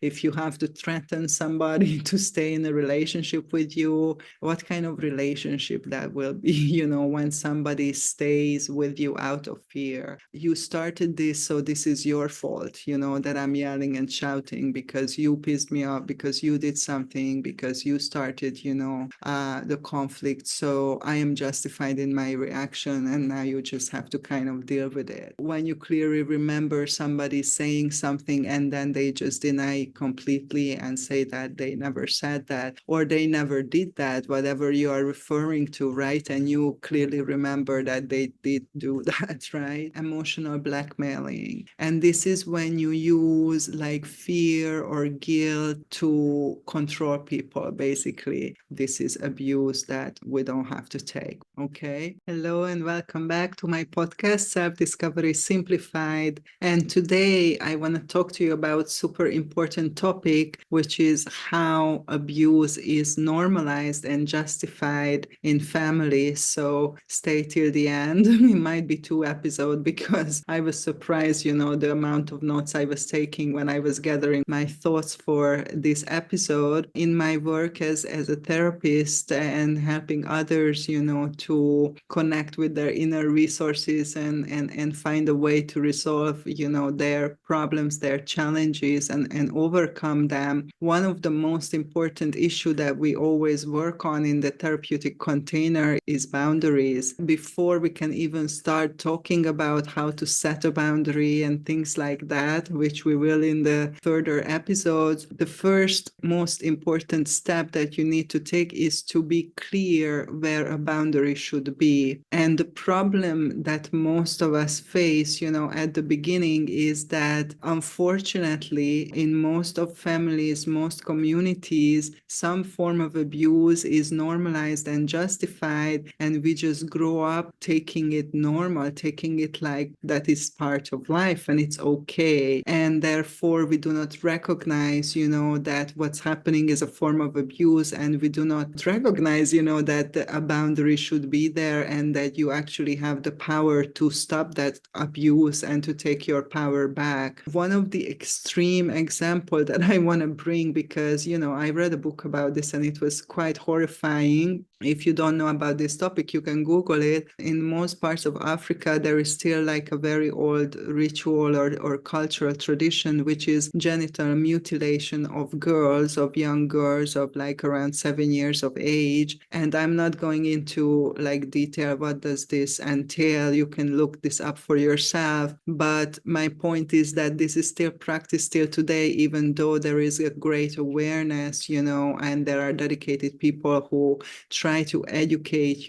if you have to threaten somebody to stay in a relationship with you, what kind of relationship that will be, when somebody stays with you out of fear. You started this, so this is your fault, that I'm yelling and shouting because you pissed me off, because you did something, because you started, the conflict. So I am justified in my reaction, and now you just have to kind of deal with it. When you clearly remember somebody saying something and then they just deny completely and say that they never said that or they never did that, whatever you are referring to, right? And you clearly remember that they did do that, right? Emotional blackmailing. And this is when you use like fear or guilt to control people, basically. This is abuse that we don't have to take, okay? Hello and welcome back to my podcast, Self-Discovery Simplified. And today I want to talk to you about super important topic, which is how abuse is normalized and justified in families. So stay till the end. It might be 2 episodes because I was surprised, the amount of notes I was taking when I was gathering my thoughts for this episode. In my work as a therapist and helping others, to connect with their inner resources and find a way to resolve, their problems, their challenges, and overcome them. One of the most important issue that we always work on in the therapeutic container is boundaries. Before we can even start talking about how to set a boundary and things like that, which we will in the further episodes, the first most important step that you need to take is to be clear where a boundary should be. And the problem that most of us face, at the beginning is that unfortunately in most of families, most communities, some form of abuse is normalized and justified, and we just grow up taking it normal, taking it like that is part of life and it's okay. And therefore we do not recognize, that what's happening is a form of abuse, and we do not recognize, that a boundary should be there and that you actually have the power to stop that abuse and to take your power back. One of the extreme example that I want to bring, because, I read a book about this and it was quite horrifying. If you don't know about this topic, you can Google it. In most parts of Africa, there is still like a very old ritual or cultural tradition, which is genital mutilation of girls, of young girls of like around 7 years of age. And I'm not going into like detail what does this entail. You can look this up for yourself. But my point is that this is still practiced till today, even though there is a great awareness, and there are dedicated people who try to educate,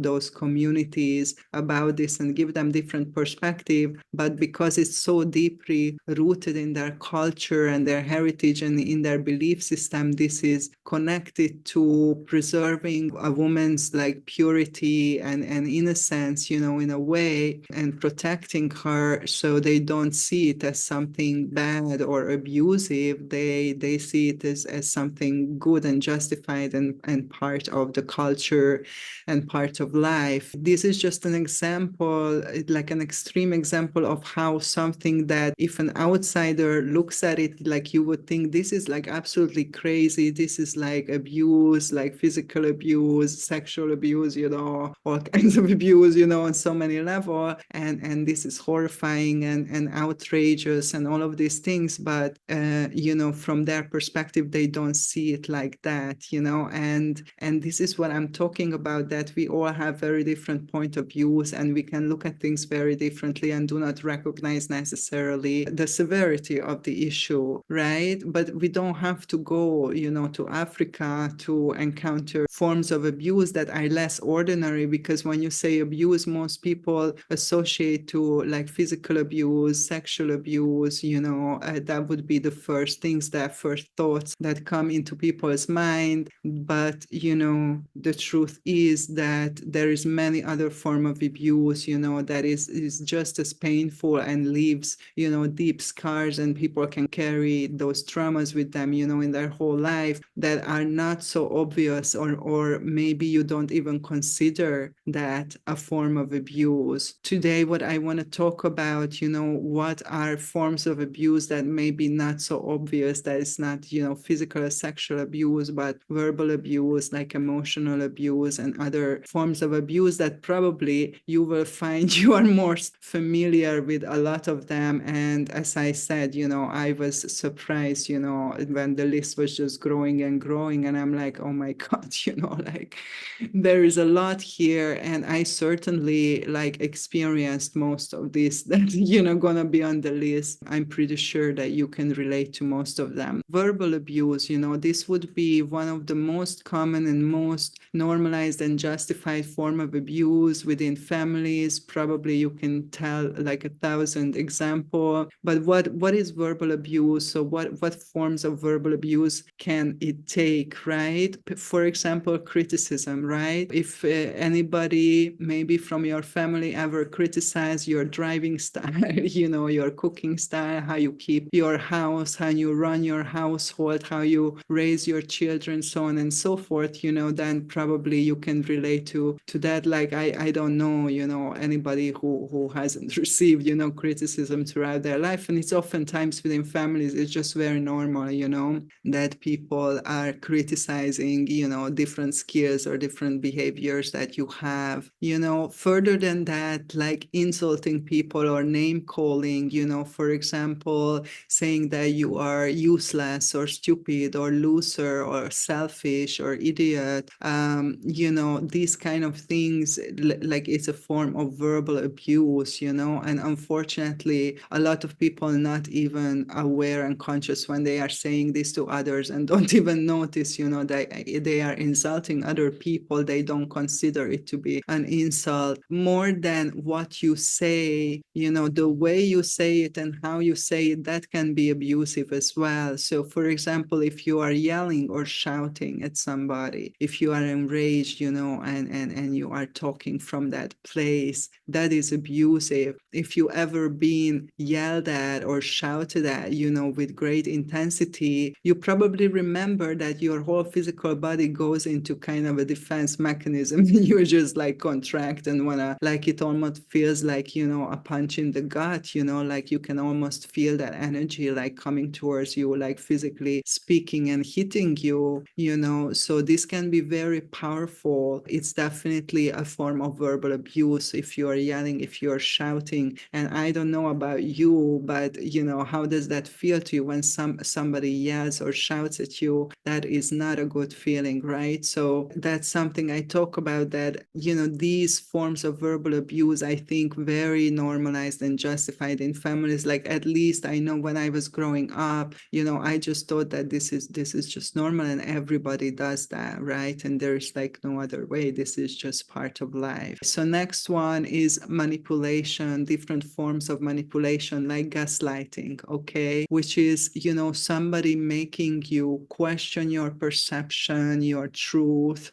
those communities about this and give them different perspective. But because it's so deeply rooted in their culture and their heritage and in their belief system, this is connected to preserving a woman's like purity and innocence, in a way, and protecting her so they don't see it as something bad or abusive. They see it as something good and justified and part of the culture and part of life. This is just an example, like an extreme example of how something that if an outsider looks at it, like you would think this is like absolutely crazy. This is like abuse, like physical abuse, sexual abuse, all kinds of abuse, on so many levels. And this is horrifying and outrageous and all of these things. But, from their perspective, they don't see it like that, and this is what I'm talking about, that we all have very different point of views and we can look at things very differently and do not recognize necessarily the severity of the issue, right? But we don't have to go, to Africa to encounter forms of abuse that are less ordinary, because when you say abuse, most people associate to like physical abuse, sexual abuse, that would be the first things, that first thoughts that come into people's mind. But, the truth is that there is many other form of abuse, that is just as painful and leaves, deep scars, and people can carry those traumas with them, in their whole life, that are not so obvious, or maybe you don't even consider that a form of abuse. Today, what I want to talk about, what are forms of abuse that may be not so so obvious that it's not, physical or sexual abuse, but verbal abuse, like emotional abuse and other forms of abuse that probably you will find you are more familiar with a lot of them. And as I said, I was surprised, when the list was just growing and growing, and I'm like, oh my God, like there is a lot here. And I certainly like experienced most of this that, gonna be on the list. I'm pretty sure that you can relate to most of them. Verbal abuse, this would be one of the most common and most normalized and justified form of abuse within families. Probably you can tell like 1,000 example. But what is verbal abuse? So what forms of verbal abuse can it take, right? For example, criticism, right? If anybody maybe from your family ever criticize your driving style, your cooking style, how you keep your house, how you run your household, how you raise your children, so on and so forth, then probably you can relate to that. Like I don't know, anybody who hasn't received, criticism throughout their life. And it's oftentimes within families, it's just very normal, that people are criticizing, different skills or different behaviors that you have. Further than that, like insulting people or name calling, for example, saying that you are useless or stupid or loser or selfish or idiot, these kind of things, like it's a form of verbal abuse, and unfortunately, a lot of people not even aware and conscious when they are saying this to others and don't even notice, that they are insulting other people. They don't consider it to be an insult. More than what you say, the way you say it and how you say it, that can be abusive as well. So for example, if you are yelling or shouting at somebody, if you are enraged, and you are talking from that place, that is abusive. If you ever been yelled at or shouted at, with great intensity, you probably remember that your whole physical body goes into kind of a defense mechanism. You just like contract and wanna, like it almost feels like, a punch in the gut, like you can almost feel that energy like coming towards you, like physically speaking and hitting you, so this can be very powerful. It's definitely a form of verbal abuse if you're yelling, if you're shouting. And I don't know about you, but how does that feel to you when somebody yells or shouts at you? That is not a good feeling, right? So that's something I talk about, that these forms of verbal abuse, I think, very normalized and justified in families. Like at least I know when I was growing up, I just thought that this is just normal and everybody does that, right? And there's like no other way. This is just part of life. So next one is manipulation, different forms of manipulation like gaslighting, okay? Which is, somebody making you question your perception, your truth,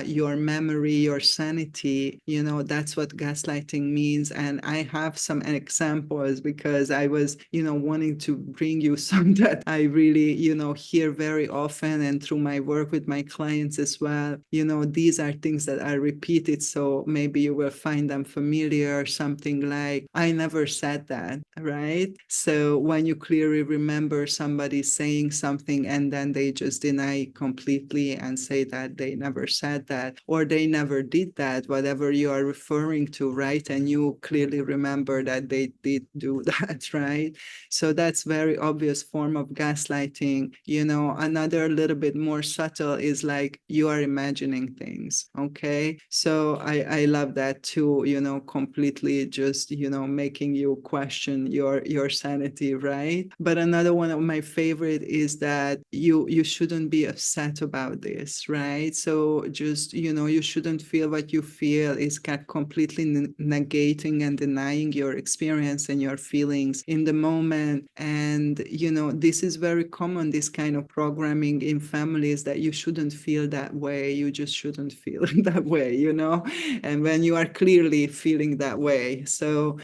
your memory, your sanity. That's what gaslighting means. And I have some examples because I was, wanting to bring you some that I really, hear very often, and through my work with my clients as well. These are things that are repeated, so maybe you will find them familiar. Something like, I never said that, right? So when you clearly remember somebody saying something and then they just deny completely and say that they never said that or they never did that, whatever you are referring to, right? And you clearly remember that they did do that, right? So that's very obvious form of gaslighting. Another little bit more subtle is like you are imagining things, okay? So I love that too, completely just, making you question your sanity, right? But another one of my favorite is that you shouldn't be upset about this, right? So just, you shouldn't feel what you feel, is completely negating and denying your experience and your feelings in the moment. And, this is very common, this kind of programming in families, that you shouldn't feel that way. You just shouldn't feel that way, and when you are clearly feeling that way. So,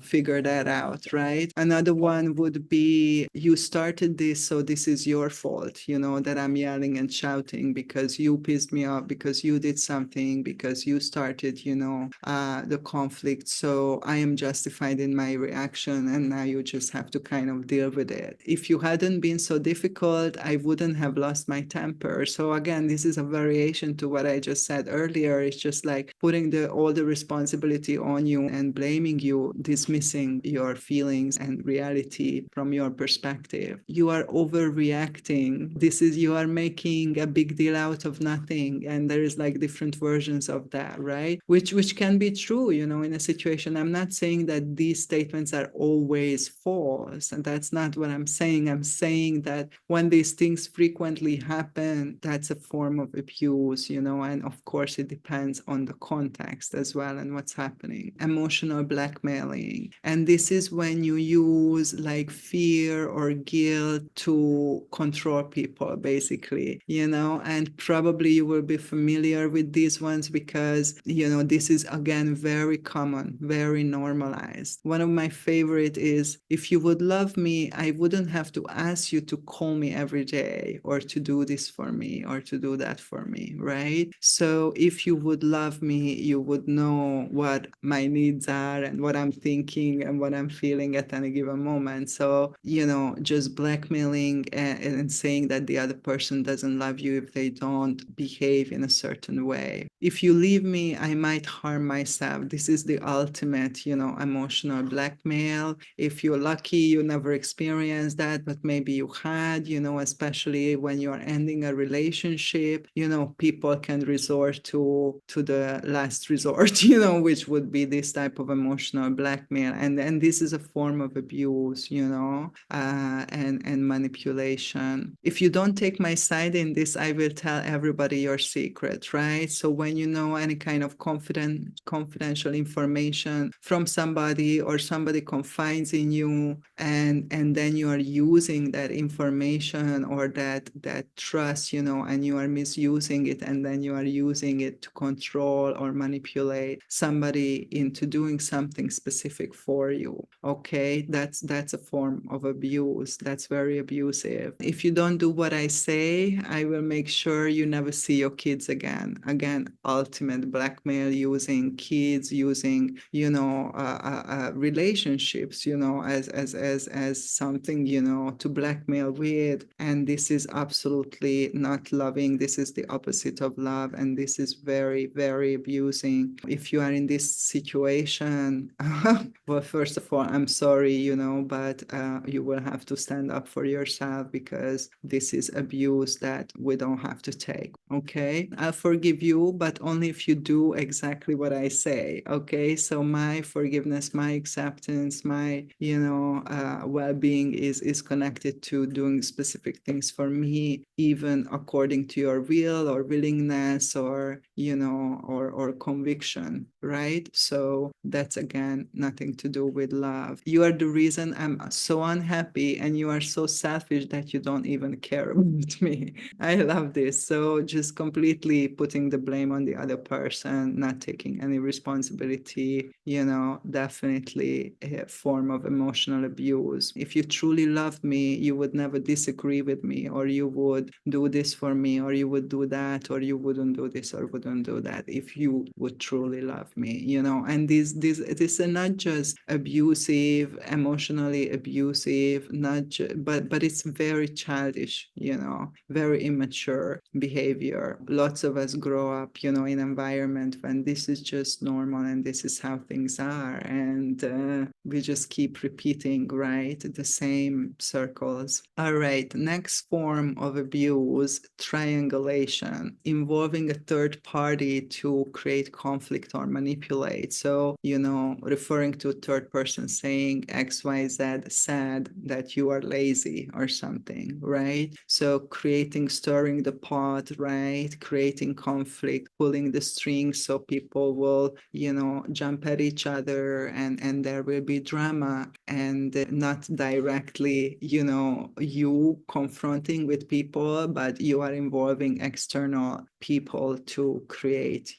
figure that out, right? Another one would be, you started this, so this is your fault, that I'm yelling and shouting because you pissed me off, because you did something, because you started, the conflict. So I am justified in my reaction, and now you just have to kind of deal with it. If you hadn't been so difficult, I wouldn't have lost my temper. So again, this is a variation to what I just said earlier. It's just like putting all the responsibility on you and blaming you, dismissing your feelings and reality from your perspective. You are overreacting. You are making a big deal out of nothing. And there is like different versions of that, right? Which can be true, in a situation. I'm not saying that these statements are always false. And that's not what I'm saying. I'm saying that when these things frequently happen, that's a form of abuse, and of course it depends on the context as well and what's happening. Emotional blackmailing. And this is when you use like fear or guilt to control people, basically, and probably you will be familiar with these ones because, this is again very common, very normalized. One of my favorite is, if you would love me, I wouldn't have to ask you to call me every day or to do this for me or to do that for me, right? So if you would love me, you would know what my needs are and what I'm thinking and what I'm feeling at any given moment. So, just blackmailing and saying that the other person doesn't love you if they don't behave in a certain way. If you leave me, I might harm myself. This is the ultimate, emotional blackmail. If you're lucky, you never experienced that, but maybe you had, especially when you're ending a relationship, people can resort to the last resort, which would be this type of emotional blackmail. And this is a form of abuse, and manipulation. If you don't take my side in this, I will tell everybody your secret, right? So when you know any kind of confidential information from somebody, or somebody confides in you, and then you are using that information or that trust, and you are misusing it, and then you are using it to control or manipulate somebody into doing something specific for you. Okay, that's a form of abuse. That's very abusive. If you don't do what I say, I will make sure you never see your kids again. Again, ultimate blackmail, using kids, using relationships, as something, to blackmail with. And this is absolutely not loving. This is the opposite of love, and this is very, very abusing. If you are in this situation, well, first of all, I'm sorry, but you will have to stand up for yourself, because this is abuse that we don't have to take. Okay, I'll forgive you, but only if you do exactly what I say. Okay, so my forgiveness, my acceptance, my well-being is connected to doing specific things for me, even according to your will or willingness, or or conviction, right? So that's again nothing to do with love. You are the reason I'm so unhappy, and you are so selfish that you don't even care about me. I love this. So just completely putting the blame on the other person, not taking any responsibility, definitely a form of emotional abuse. If you truly love me, you would never disagree with me, or you would do this for me, or you would do that, or you wouldn't do this or wouldn't do that, if you would truly love me, and these are not just abusive, emotionally abusive, but it's very childish, very immature behavior. Lots of us grow up, in an environment when this is just normal and this is how things are, and we just keep repeating, right, the same circles. All right, next form of abuse, triangulation, involving a third party to create conflict or manipulate. So, referring to a third person saying XYZ said that you are lazy or something, right? So stirring the pot, right? Creating conflict, pulling the strings, so people will, jump at each other, and there will be drama, and not directly, you confronting with people, but you are involving external people to create,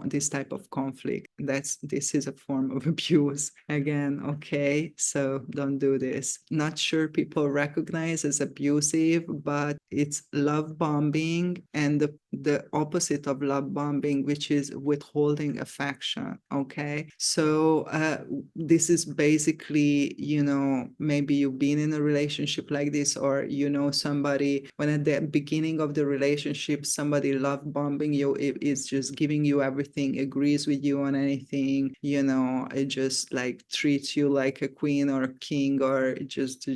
this type of conflict. This is a form of abuse again. Okay, so don't do this. Not sure people recognize as abusive, but it's love bombing, and the opposite of love bombing, which is withholding affection. Okay, so this is basically, maybe maybe you've been in a relationship like this, or you know somebody when at the beginning of the relationship somebody love bombing you, it is just giving you everything, agrees with you on anything, you know, it just like treats you like a queen or a king, or just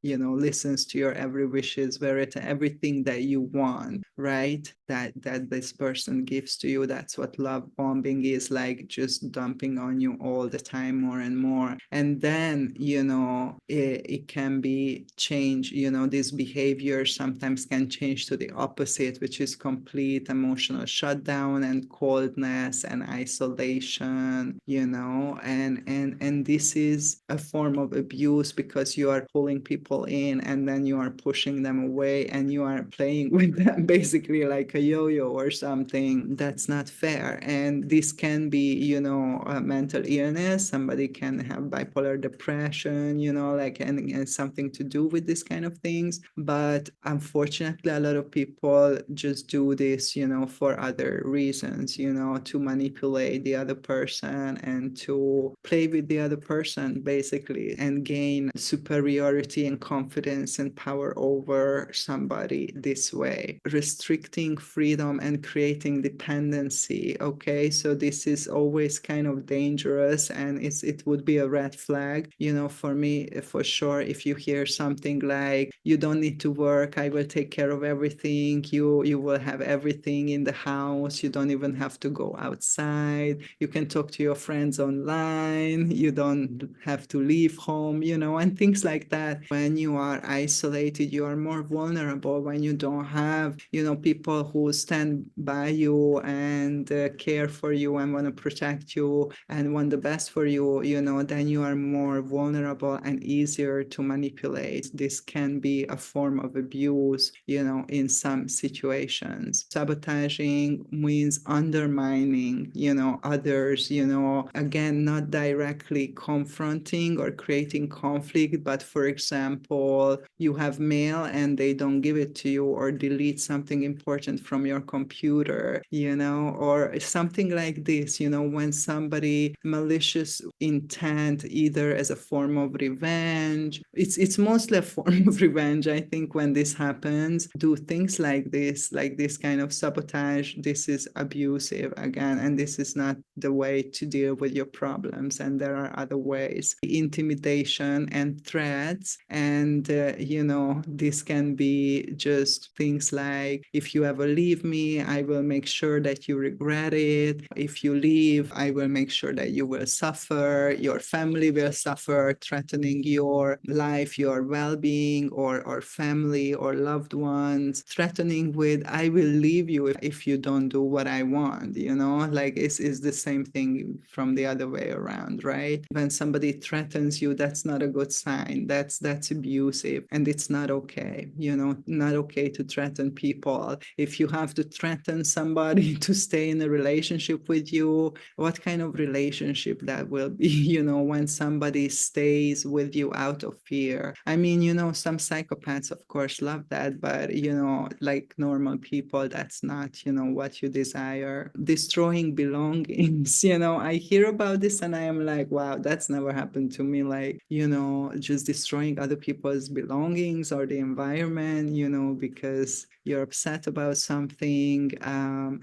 you know listens to your every wishes, very everything that you want, right? That this person gives to you. That's what love bombing is, like just dumping on you all the time more and more. And then you know it can be changed, you know, this behavior sometimes can change to the opposite, which is complete emotional shutdown and coldness and isolation, you know. And this is a form of abuse because you are pulling people in and then you are pushing them away and you are playing with them basically like a yo-yo or something. That's not fair. And this can be, you know, a mental illness. Somebody can have bipolar depression, you know, like and something to do with this kind of things. But unfortunately a lot of people just do this, you know, for other reasons, you know, to manipulate the other person and to play with the other person basically and gain superiority and confidence and power over somebody this way, restricting freedom and creating dependency. Okay, so this is always kind of dangerous, and it would be a red flag, you know, for me for sure. If you hear something like you don't need to work, I will take care of everything, you will have everything in the house, you don't even have to go outside, you can talk to your friends online, you don't have to leave home, you know, and things like that. When you are isolated, you are more vulnerable. When you don't have, you know, people who stand by you and care for you and want to protect you and want the best for you, you know, then you are more vulnerable and easier to manipulate. This can be a form of abuse, you know, in some situations. Sabotaging means undermining, you know, others, you know, again, not directly confronting or creating conflict, but for example, you have mail and they don't give it to you, or delete something important from your computer, you know, or something like this, you know, when somebody malicious intent, either as a form of revenge, it's mostly a form of revenge, I think, when this happens, do things like this kind of sabotage. This is abusive again, and this is not the way to deal with your problems, and there are other ways. Intimidation and threats, and you know, this can be just things like, if you ever leave me, I will make sure that you regret it. If you leave, I will make sure that you will suffer, your family will suffer, threatening your life, your well-being, or family or loved ones, threatening with, I will leave you if you don't do what I want, you know, like it's the same thing from the other way around, right? When somebody threatens you, that's not a good sign. That's abusive, and it's not okay, you know, not okay to threaten people. If you have to threaten somebody to stay in a relationship with you, what kind of relationship that will be, you know, when somebody stays with you out of fear? I mean, you know, some psychopaths of course love that, but you know, like normal people, that's not, you know, what you desire. Destroying belongings, you know, I hear about this and I am like, wow, that's never happened to me. Like, you know, just destroying other people's belongings or the environment, you know, because you're upset about something.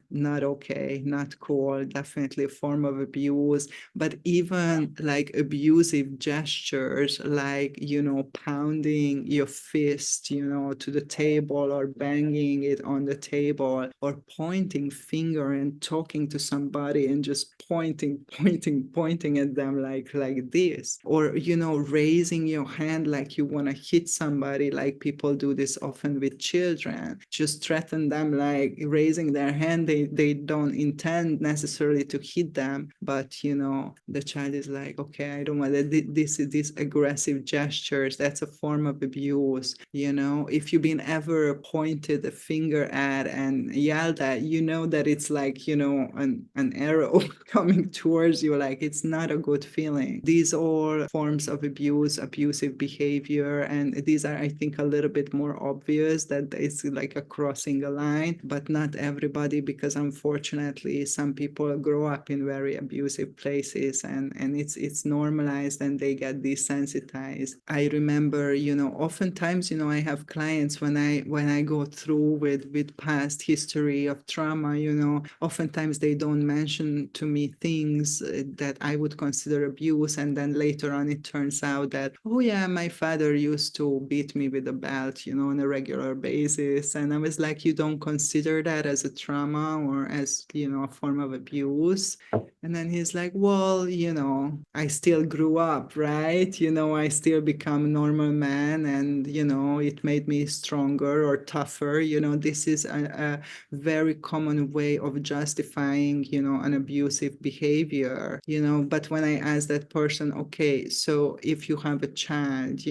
Not okay, not cool, definitely a form of abuse. But even like abusive gestures, like, you know, pounding your fist, you know, to the table, or banging it on the table, or pointing finger and talking to somebody and just pointing at them like this, or, you know, raising your hand like you want to hit somebody, like people do this often with children, just threaten them, like raising their hand. They don't intend necessarily to hit them, but you know, the child is like, okay, I don't want that. This is these aggressive gestures, that's a form of abuse. You know, if you've been ever pointed a finger at and yelled at, you know that it's like, you know, an arrow coming towards you, like it's not a good feeling. These are forms of abuse, abusive behavior, and these are, I think, a little bit more obvious that it's like a crossing a line, but not everybody, because unfortunately some people grow up in very abusive places, and it's normalized, and they get desensitized desensitized. I remember, oftentimes, I have clients when I go through with past history of trauma, oftentimes they don't mention to me things that I would consider abuse. And then later on, it turns out that, oh yeah, my father used to beat me with a belt, on a regular basis. And I was like, you don't consider that as a trauma or as, a form of abuse? And then he's like, well, I still grew up, right? I still become a normal man, and, it made me stronger or tougher. This is a very common way of justifying, an abusive behavior, but when I ask that person, okay, so if you have a child,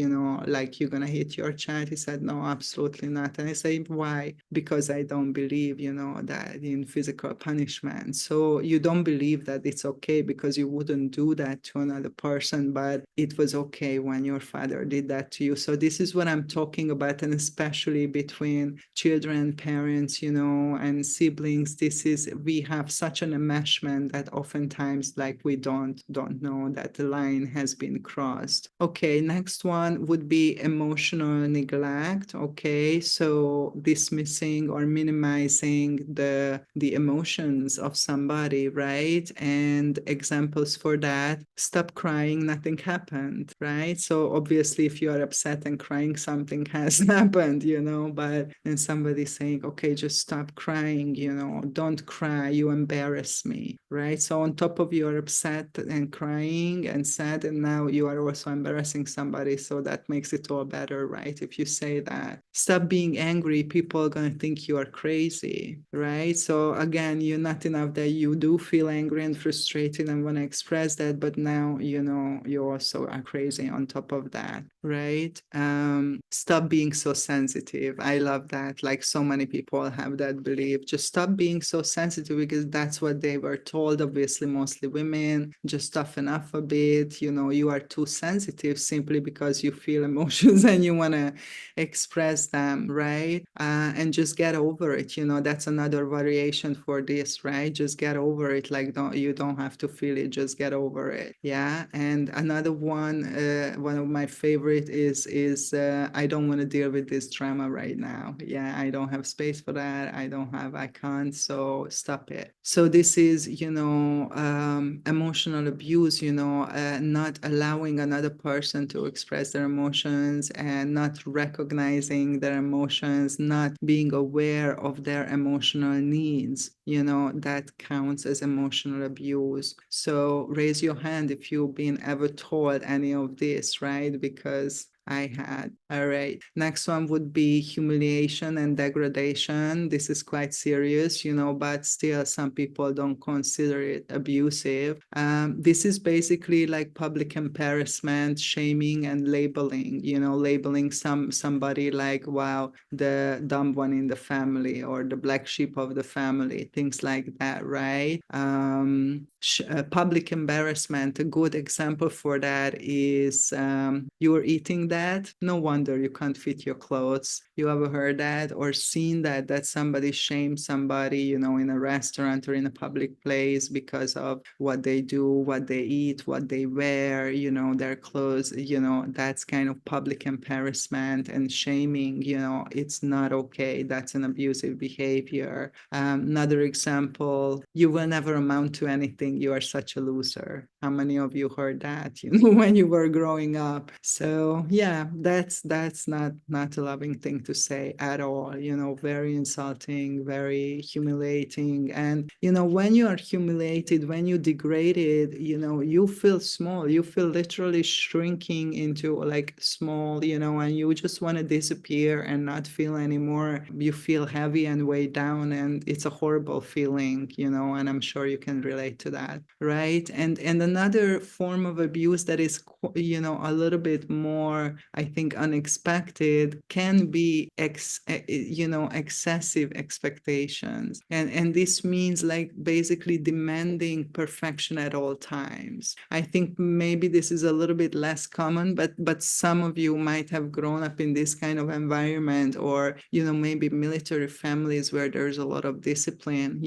like you're going to hit your child, he said, no, absolutely not. And I say, why? Because I don't believe, that in physical punishment. So you don't believe that it's okay because you wouldn't do that to another person, but it was okay when your father did that to you. So this is what I'm talking about, and especially between children, parents, and siblings. We have such an enmeshment that oftentimes, like, we don't know that the line has been crossed. Okay, next one would be emotional neglect. Okay, so dismissing or minimizing the emotions of somebody, right? And examples for that: stop crying, nothing happened, right? So obviously, if you are upset and crying, something has happened, but then somebody saying, okay, just stop crying, don't cry, you embarrass me, right? So on top of you're upset and crying and sad, and now you are also embarrassing somebody, so that makes it all better, right? If you say that, stop being angry, people are going to think you are crazy, right? So again, you're not enough that you do feel angry and frustrated and want to express that, but now, you also are crazy on top of that, right? Stop being so sensitive. I love that. Like, so many people have that belief. Just stop being so sensitive, because that's what they were told. Obviously, mostly women, just toughen up a bit. You are too sensitive simply because you feel emotions and you want to express them, right? And just get over it. That's another variation for this, right? Just get over it. Like, you don't have to feel it. Just get over it. Yeah. And another one of my favorite is I don't want to deal with this drama right now. Yeah, I don't have space for that. I can't. So stop it. So this is, emotional abuse, not allowing another person to express their emotions and not recognizing their emotions, not being aware of their emotional needs, that counts as emotional abuse. So raise your hand if you've been ever told any of this, right? Because I had. All right. Next one would be humiliation and degradation. This is quite serious, but still some people don't consider it abusive. This is basically like public embarrassment, shaming, and labeling, labeling somebody like, wow, the dumb one in the family or the black sheep of the family, things like that, right? Public embarrassment, a good example for that is you're eating that, no wonder you can't fit your clothes. You ever heard that or seen that somebody shames somebody, in a restaurant or in a public place because of what they do, what they eat, what they wear, their clothes, that's kind of public embarrassment and shaming. It's not okay. That's an abusive behavior. Another example: you will never amount to anything. You are such a loser. How many of you heard that, when you were growing up? So yeah, that's not a loving thing to say at all. Very insulting, very humiliating. And when you are humiliated, when you degraded, you feel small. You feel literally shrinking into like small, and you just want to disappear and not feel anymore. You feel heavy and weighed down, and it's a horrible feeling, and I'm sure you can relate to that, right? And another form of abuse that is, a little bit more I think unexpected can be excessive expectations. And this means like basically demanding perfection at all times. I think maybe this is a little bit less common, but some of you might have grown up in this kind of environment, or maybe military families where there's a lot of discipline.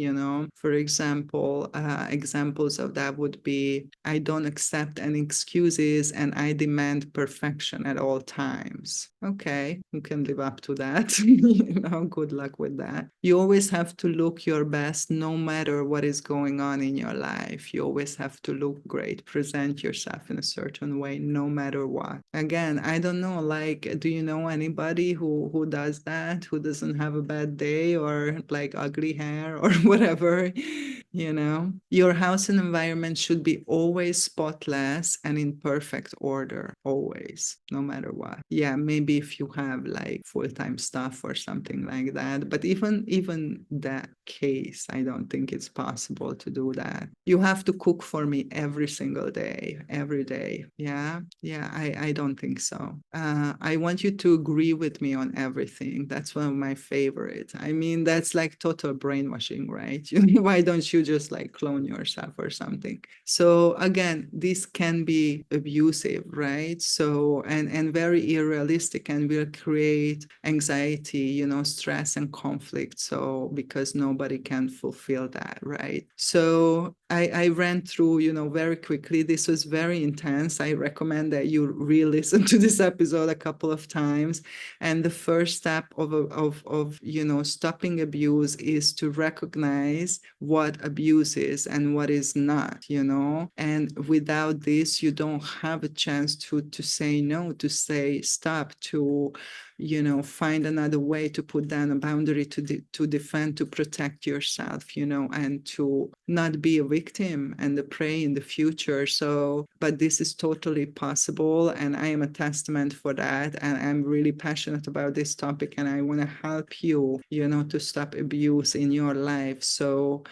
For example, examples of that would be, I don't accept any excuses and I demand perfection at all times. Okay, you can live up to that. Good luck with that. You always have to look your best no matter what is going on in your life. You always have to look great, present yourself in a certain way no matter what. Again, I don't know, like, do you know anybody who does that, who doesn't have a bad day or like ugly hair or whatever? Your house and environment should be always spotless and in perfect order, always, no matter what. Yeah, maybe if you have like full-time staff or something like that, but even that case, I don't think it's possible to do that. You have to cook for me every single day, every day. Yeah, I don't think so. I want you to agree with me on everything. That's one of my favorites. I mean, that's like total brainwashing, right? Why don't you just like clone yourself or something? So again, this can be abusive, right? So and very unrealistic, and will create anxiety, stress and conflict. So because nobody can fulfill that, right? So I ran through, very quickly. This was very intense. I recommend that you re-listen to this episode a couple of times. And the first step of stopping abuse is to recognize what abuse is and what is not, And without this, you don't have a chance to say no, to say stop, to find another way to put down a boundary, to defend, to protect yourself, and to not be a victim and the prey in the future. So, but this is totally possible, and I am a testament for that. And I'm really passionate about this topic, and I want to help you, to stop abuse in your life. So,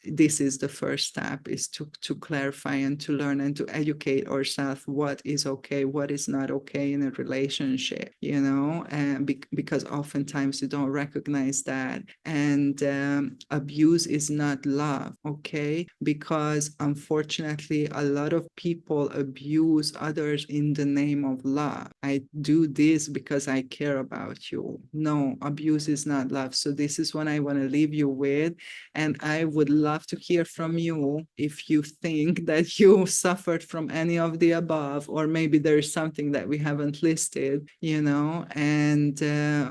this is the first step: is to clarify and to learn and to educate ourselves what is okay, what is not okay in a relationship, and because oftentimes you don't recognize that. And abuse is not love, okay? Because unfortunately, a lot of people abuse others in the name of love. I do this because I care about you. No, abuse is not love. So this is what I want to leave you with. And I would love to hear from you if you think that you suffered from any of the above, or maybe there is something that we haven't listed, and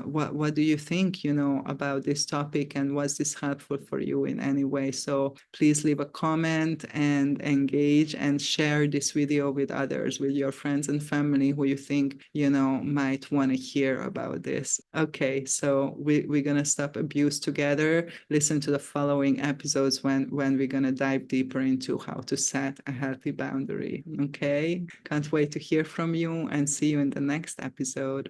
what do you think, about this topic, and was this helpful for you in any way? So please leave a comment and engage and share this video with others, with your friends and family who you think, might want to hear about this. Okay, so we're going to stop abuse together. Listen to the following episodes when we're going to dive deeper into how to set a healthy boundary. Okay, can't wait to hear from you, and see you in the next episode.